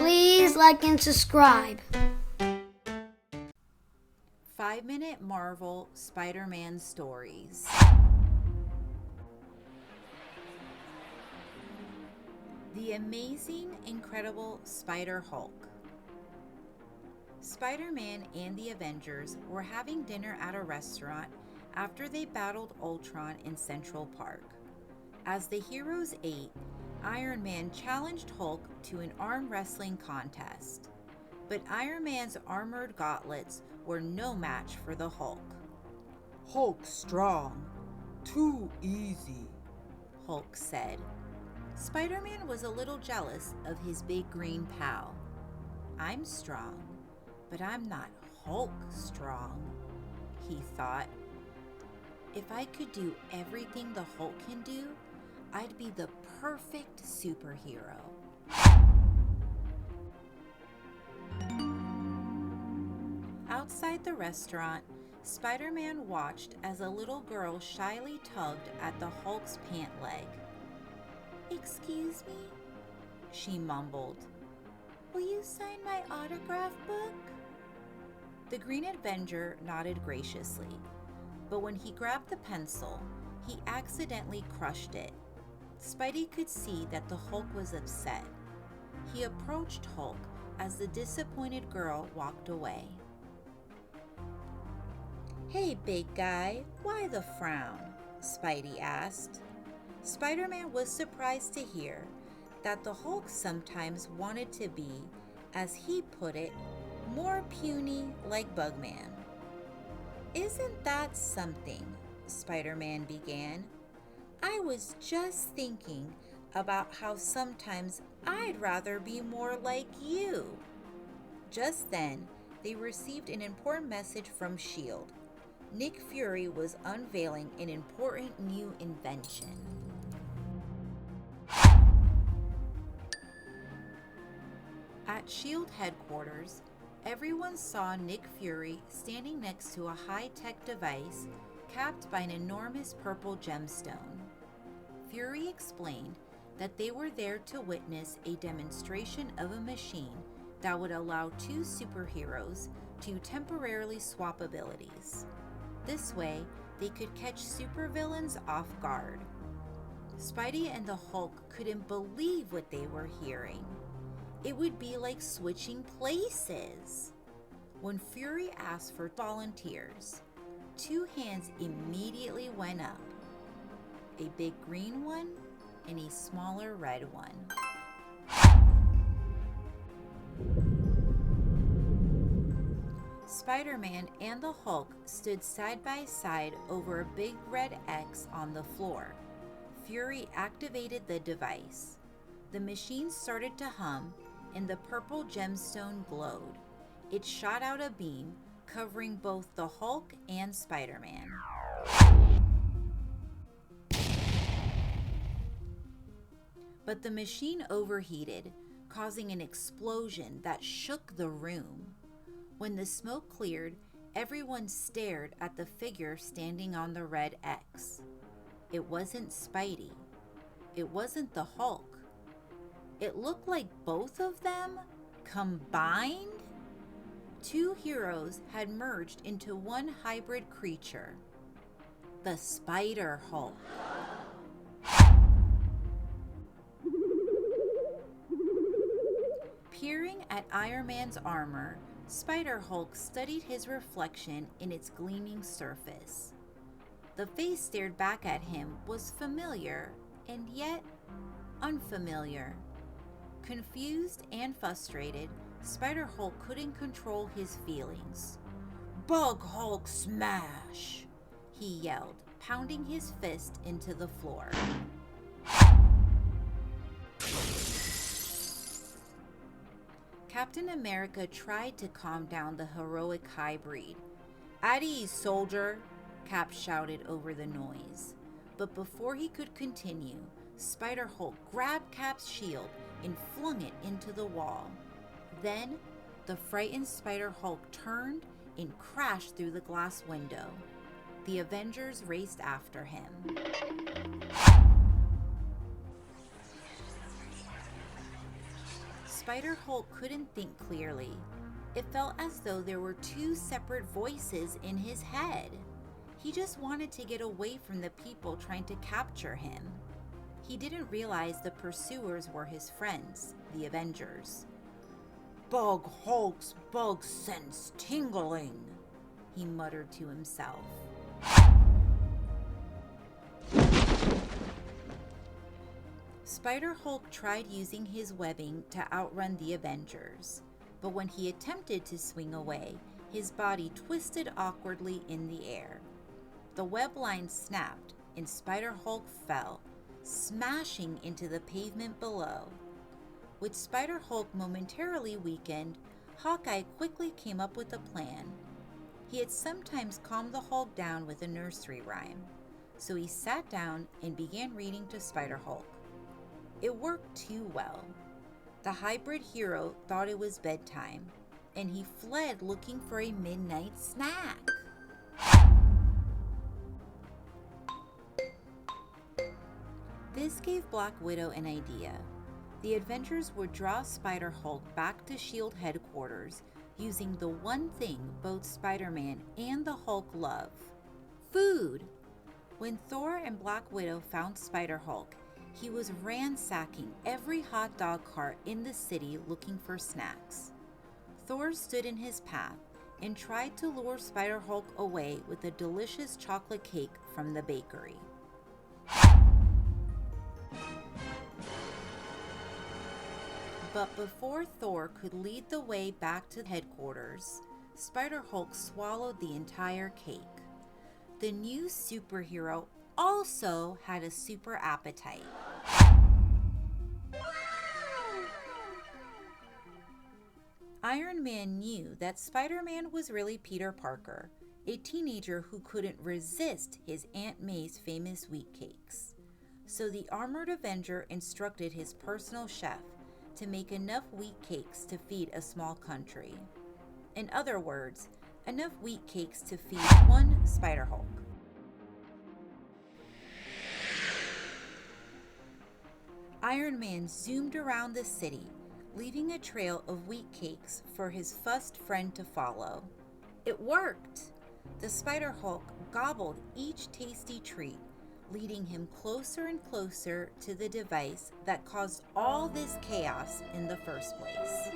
Please like and subscribe. 5-Minute Marvel Spider-Man Stories. The Amazing, Incredible Spider-Hulk. Spider-Man and the Avengers were having dinner at a restaurant after they battled Ultron in Central Park. As the heroes ate, Iron Man challenged Hulk to an arm wrestling contest. But Iron Man's armored gauntlets were no match for the Hulk. "Hulk's strong. Too easy," Hulk said. Spider-Man was a little jealous of his big green pal. "I'm strong, but I'm not Hulk strong," he thought. "If I could do everything the Hulk can do, I'd be the perfect superhero." Outside the restaurant, Spider-Man watched as a little girl shyly tugged at the Hulk's pant leg. "Excuse me?" she mumbled. "Will you sign my autograph book?" The Green Avenger nodded graciously, but when he grabbed the pencil, he accidentally crushed it. Spidey could see that the Hulk was upset. He approached Hulk as the disappointed girl walked away. "Hey, big guy, why the frown?" Spidey asked. Spider-Man was surprised to hear that the Hulk sometimes wanted to be, as he put it, more puny like Bugman. "Isn't that something?" Spider-Man began. "I was just thinking about how sometimes I'd rather be more like you." Just then, they received an important message from S.H.I.E.L.D. Nick Fury was unveiling an important new invention. At S.H.I.E.L.D. headquarters, everyone saw Nick Fury standing next to a high-tech device capped by an enormous purple gemstone. Fury explained that they were there to witness a demonstration of a machine that would allow two superheroes to temporarily swap abilities. This way, they could catch supervillains off guard. Spidey and the Hulk couldn't believe what they were hearing. It would be like switching places. When Fury asked for volunteers, two hands immediately went up. A big green one and a smaller red one. Spider-Man and the Hulk stood side by side over a big red X on the floor. Fury activated the device. The machine started to hum, and the purple gemstone glowed. It shot out a beam, covering both the Hulk and Spider-Man. But the machine overheated, causing an explosion that shook the room. When the smoke cleared, everyone stared at the figure standing on the red X. It wasn't Spidey. It wasn't the Hulk. It looked like both of them combined. Two heroes had merged into one hybrid creature, the Spider-Hulk. Peering at Iron Man's armor, Spider-Hulk studied his reflection in its gleaming surface. The face stared back at him was familiar and yet unfamiliar. Confused and frustrated, Spider-Hulk couldn't control his feelings. "Bug Hulk smash!" he yelled, pounding his fist into the floor. Captain America tried to calm down the heroic hybrid. "At ease, soldier," Cap shouted over the noise. But before he could continue, Spider-Hulk grabbed Cap's shield and flung it into the wall. Then, the frightened Spider-Hulk turned and crashed through the glass window. The Avengers raced after him. Spider-Hulk couldn't think clearly. It felt as though there were two separate voices in his head. He just wanted to get away from the people trying to capture him. He didn't realize the pursuers were his friends, the Avengers. Bug Hulk's bug sense tingling, he muttered to himself. Spider-Hulk tried using his webbing to outrun the Avengers, but when he attempted to swing away, his body twisted awkwardly in the air. The web line snapped and Spider-Hulk fell, smashing into the pavement below. With Spider-Hulk momentarily weakened, Hawkeye quickly came up with a plan. He had sometimes calmed the Hulk down with a nursery rhyme, so he sat down and began reading to Spider-Hulk. It worked too well. The hybrid hero thought it was bedtime, and he fled looking for a midnight snack. This gave Black Widow an idea. The Avengers would draw Spider-Hulk back to S.H.I.E.L.D. headquarters using the one thing both Spider-Man and the Hulk love: food. When Thor and Black Widow found Spider-Hulk, he was ransacking every hot dog cart in the city looking for snacks. Thor stood in his path and tried to lure Spider-Hulk away with a delicious chocolate cake from the bakery. But before Thor could lead the way back to headquarters, Spider-Hulk swallowed the entire cake. The new superhero also had a super appetite. Iron Man knew that Spider-Man was really Peter Parker, a teenager who couldn't resist his Aunt May's famous wheat cakes. So the armored Avenger instructed his personal chef to make enough wheat cakes to feed a small country. In other words, enough wheat cakes to feed one Spider-Hulk. Iron Man zoomed around the city, leaving a trail of wheat cakes for his fussed friend to follow. It worked! The Spider-Hulk gobbled each tasty treat, leading him closer and closer to the device that caused all this chaos in the first place.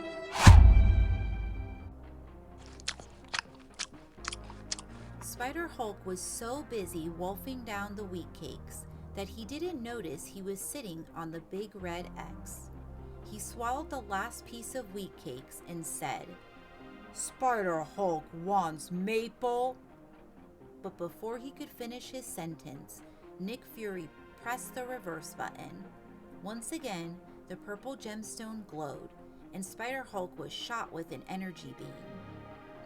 Spider-Hulk was so busy wolfing down the wheat cakes that he didn't notice he was sitting on the big red X. He swallowed the last piece of wheat cakes and said, Spider-Hulk wants maple. But before he could finish his sentence, Nick Fury pressed the reverse button. Once again, the purple gemstone glowed, and Spider-Hulk was shot with an energy beam.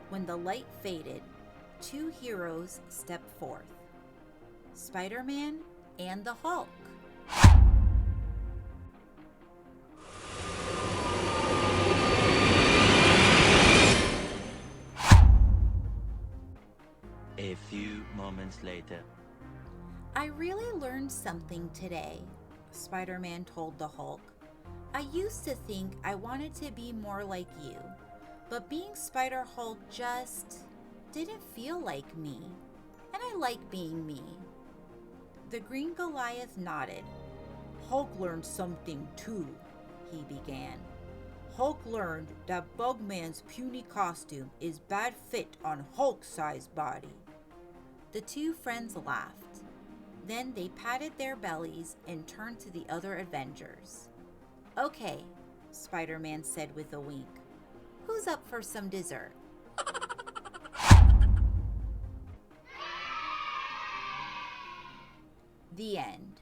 When the light faded, two heroes stepped forth: Spider-Man and the Hulk. A few moments later. I really learned something today, Spider-Man told the Hulk. I used to think I wanted to be more like you, but being Spider-Hulk just didn't feel like me, and I like being me. The Green Goliath nodded. Hulk learned something too, he began. Hulk learned that Bugman's puny costume is bad fit on Hulk-sized body. The two friends laughed. Then they patted their bellies and turned to the other Avengers. Okay, Spider-Man said with a wink. Who's up for some dessert? The end.